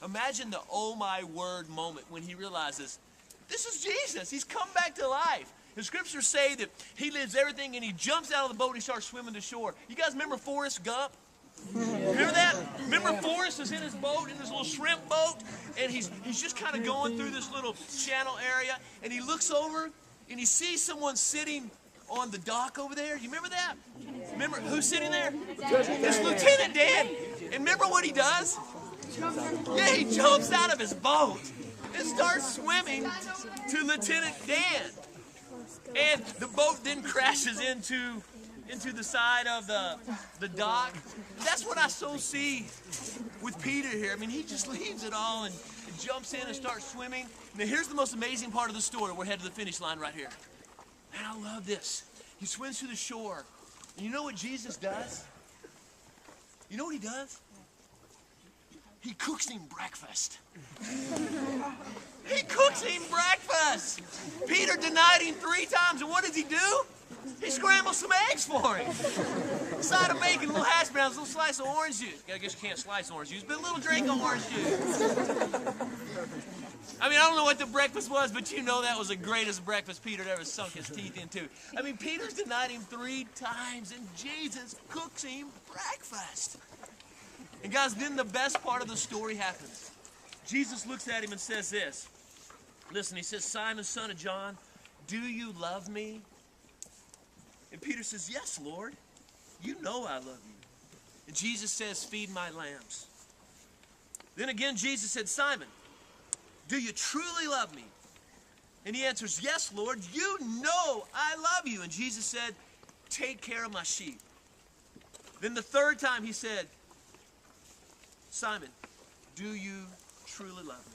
Imagine the oh my word moment when he realizes, this is Jesus. He's come back to life. The scriptures say that he lives everything, and he jumps out of the boat and he starts swimming to shore. You guys remember Forrest Gump? Remember that? Remember Forrest is in his boat, in his little shrimp boat, and he's just kind of going through this little channel area, and he looks over and he sees someone sitting on the dock over there. You remember that? Remember who's sitting there? It's Lieutenant Dan. And remember what he does? Yeah, he jumps out of his boat and starts swimming to Lieutenant Dan. And the boat then crashes into the side of the dock. That's what I so see with Peter here. I mean, he just leaves it all and jumps in and starts swimming. Now, here's the most amazing part of the story. We're headed to the finish line right here. And I love this. He swims to the shore. And you know what Jesus does? You know what he does? He cooks him breakfast. He cooks him breakfast. Peter denied him 3 times, and what does he do? He scrambles some eggs for him. Side of bacon, a little hash browns, a little slice of orange juice. I guess you can't slice orange juice, but a little drink of orange juice. I mean, I don't know what the breakfast was, but you know that was the greatest breakfast Peter had ever sunk his teeth into. I mean, Peter's denied him 3 times, and Jesus cooks him breakfast. And guys, then the best part of the story happens. Jesus looks at him and says this. Listen, he says, Simon, son of John, do you love me? And Peter says, yes, Lord. You know I love you. And Jesus says, feed my lambs. Then again, Jesus said, Simon, do you truly love me? And he answers, yes, Lord, you know I love you. And Jesus said, take care of my sheep. Then the 3rd time he said, Simon, do you truly love me?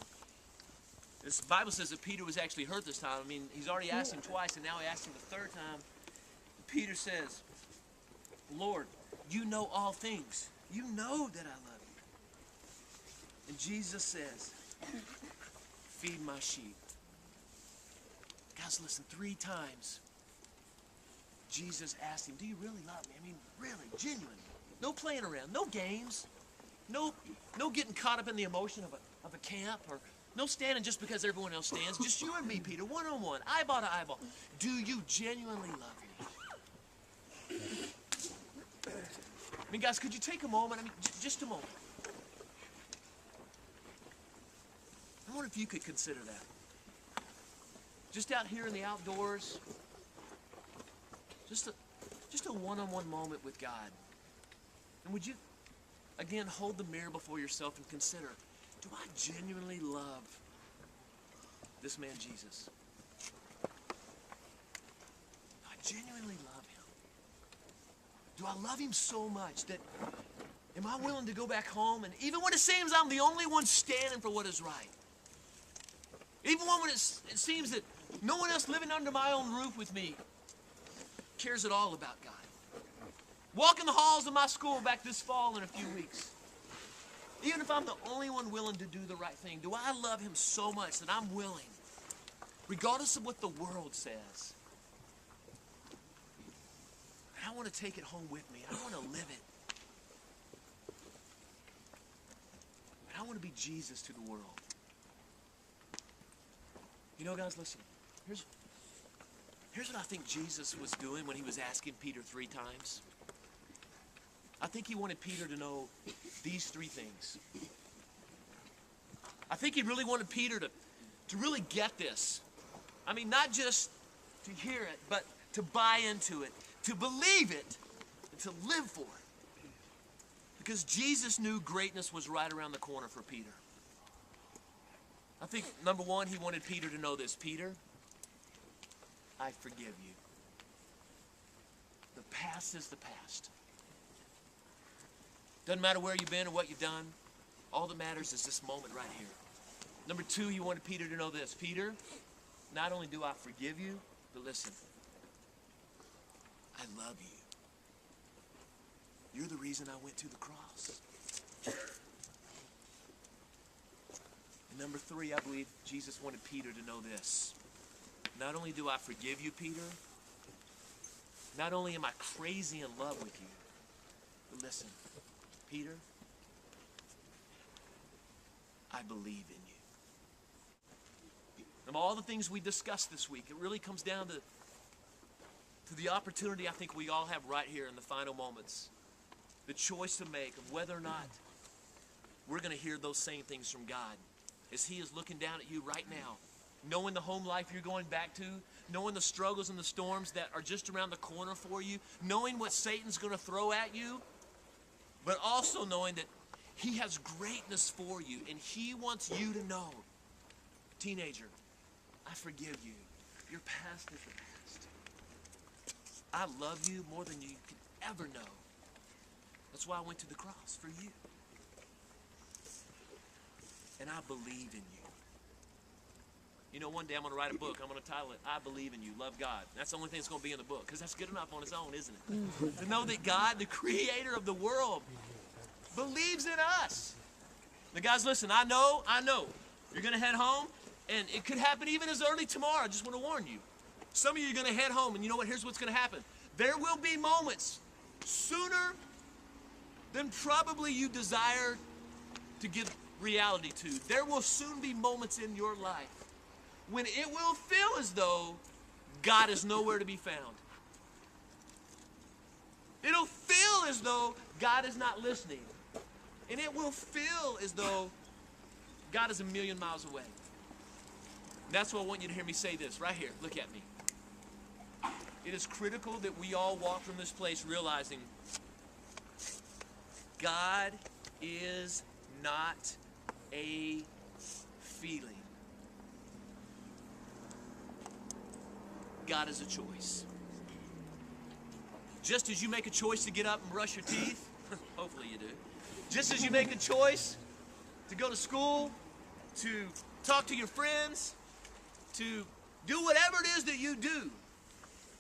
This Bible says that Peter was actually hurt this time. I mean, he's already asked him twice, and now he asked him the 3rd time. Peter says, Lord, you know all things. You know that I love you. And Jesus says, feed my sheep. Guys, listen, 3 times Jesus asked him, do you really love me? I mean, really, genuinely. No playing around, no games. No getting caught up in the emotion of a camp, or no standing just because everyone else stands. Just you and me, Peter, one-on-one, eyeball to eyeball. Do you genuinely love me? I mean, guys, could you take a moment? I mean, just a moment. I wonder if you could consider that. Just out here in the outdoors, just a one-on-one moment with God. And would you, again, hold the mirror before yourself and consider, do I genuinely love this man Jesus? Do I genuinely love him? Do I love him so much that, am I willing to go back home, and even when it seems I'm the only one standing for what is right, even when it seems that no one else living under my own roof with me cares at all about God. Walking the halls of my school back this fall in a few weeks. Even if I'm the only one willing to do the right thing, do I love him so much that I'm willing, regardless of what the world says, I want to take it home with me. I want to live it. And I want to be Jesus to the world. You know, guys, listen. Here's what I think Jesus was doing when he was asking Peter 3 times. I think he wanted Peter to know these 3 things. I think he really wanted Peter to really get this. I mean, not just to hear it, but to buy into it, to believe it, and to live for it. Because Jesus knew greatness was right around the corner for Peter. I think, number 1, he wanted Peter to know this. Peter, I forgive you. The past is the past. Doesn't matter where you've been or what you've done. All that matters is this moment right here. Number 2, he wanted Peter to know this. Peter, not only do I forgive you, but listen, I love you. You're the reason I went to the cross. And number 3, I believe Jesus wanted Peter to know this. Not only do I forgive you, Peter, not only am I crazy in love with you, but listen, Peter, I believe in you. Of all the things we discussed this week, it really comes down to the opportunity I think we all have right here in the final moments. The choice to make of whether or not we're going to hear those same things from God as He is looking down at you right now, knowing the home life you're going back to, knowing the struggles and the storms that are just around the corner for you, knowing what Satan's going to throw at you, but also knowing that He has greatness for you and He wants you to know, teenager, I forgive you. Your past is the past. I love you more than you could ever know. That's why I went to the cross, for you. And I believe in you. You know, one day I'm going to write a book. I'm going to title it, I Believe in You, Love God. That's the only thing that's going to be in the book, because that's good enough on its own, isn't it? To know that God, the creator of the world, believes in us. Now, guys, listen, I know. You're going to head home, and it could happen even as early tomorrow. I just want to warn you. Some of you are going to head home, and you know what? Here's what's going to happen. There will be moments sooner than probably you desire to give reality to. There will soon be moments in your life when it will feel as though God is nowhere to be found. It'll feel as though God is not listening. And it will feel as though God is a million miles away. That's why I want you to hear me say this right here. Look at me. It is critical that we all walk from this place realizing God is not a feeling. God is a choice. Just as you make a choice to get up and brush your teeth, hopefully you do. Just as you make a choice to go to school, to talk to your friends, to do whatever it is that you do,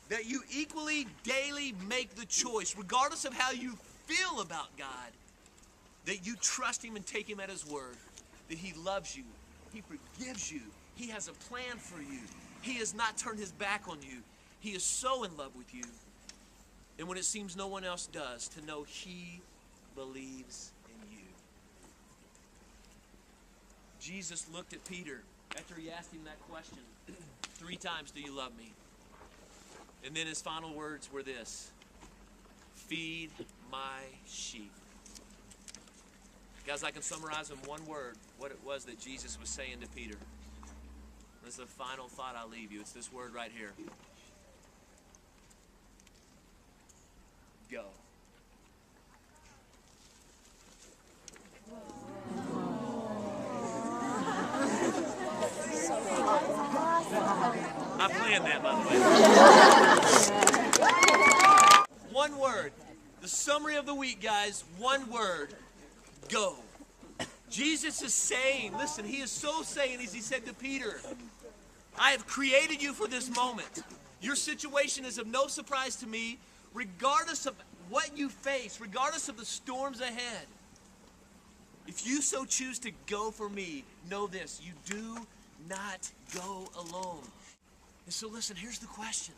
that you equally daily make the choice, regardless of how you feel about God, that you trust Him and take Him at His word, that He loves you, He forgives you, He has a plan for you, He has not turned His back on you, He is so in love with you, and when it seems no one else does, to know He believes in you. Jesus looked at Peter after He asked him that question 3 times, do you love me? And then His final words were this: feed my sheep. Guys, I can summarize in one word what it was that Jesus was saying to Peter. This is the final thought I'll leave you. It's this word right here. Go. I planned that, by the way. One word. The summary of the week, guys. One word. Go. Jesus is saying, listen, He is so saying, as He said to Peter, I have created you for this moment. Your situation is of no surprise to me, regardless of what you face, regardless of the storms ahead. If you so choose to go for me, know this, you do not go alone. And so listen, here's the question.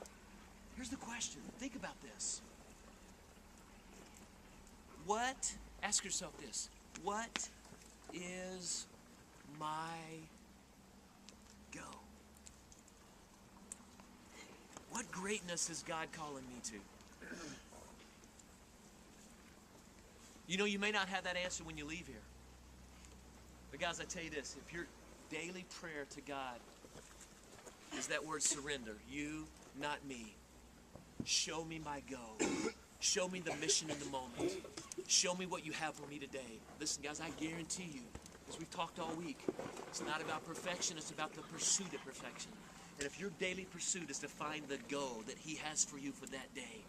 Here's the question. Think about this. Ask yourself this, what is my go? What greatness is God calling me to? You know, you may not have that answer when you leave here. But guys, I tell you this, if your daily prayer to God is that word surrender, you, not me, show me my go. Show me the mission in the moment. Show me what you have for me today. Listen, guys, I guarantee you, as we've talked all week, it's not about perfection, it's about the pursuit of perfection. And if your daily pursuit is to find the goal that He has for you for that day,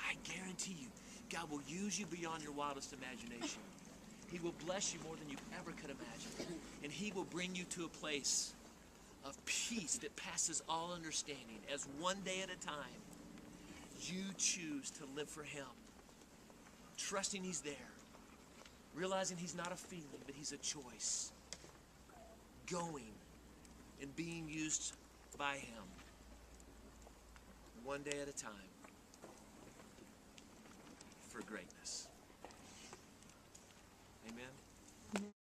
I guarantee you, God will use you beyond your wildest imagination. He will bless you more than you ever could imagine. And He will bring you to a place of peace that passes all understanding as one day at a time, you choose to live for Him, trusting He's there, realizing He's not a feeling, but He's a choice, going and being used by Him, one day at a time, for greatness.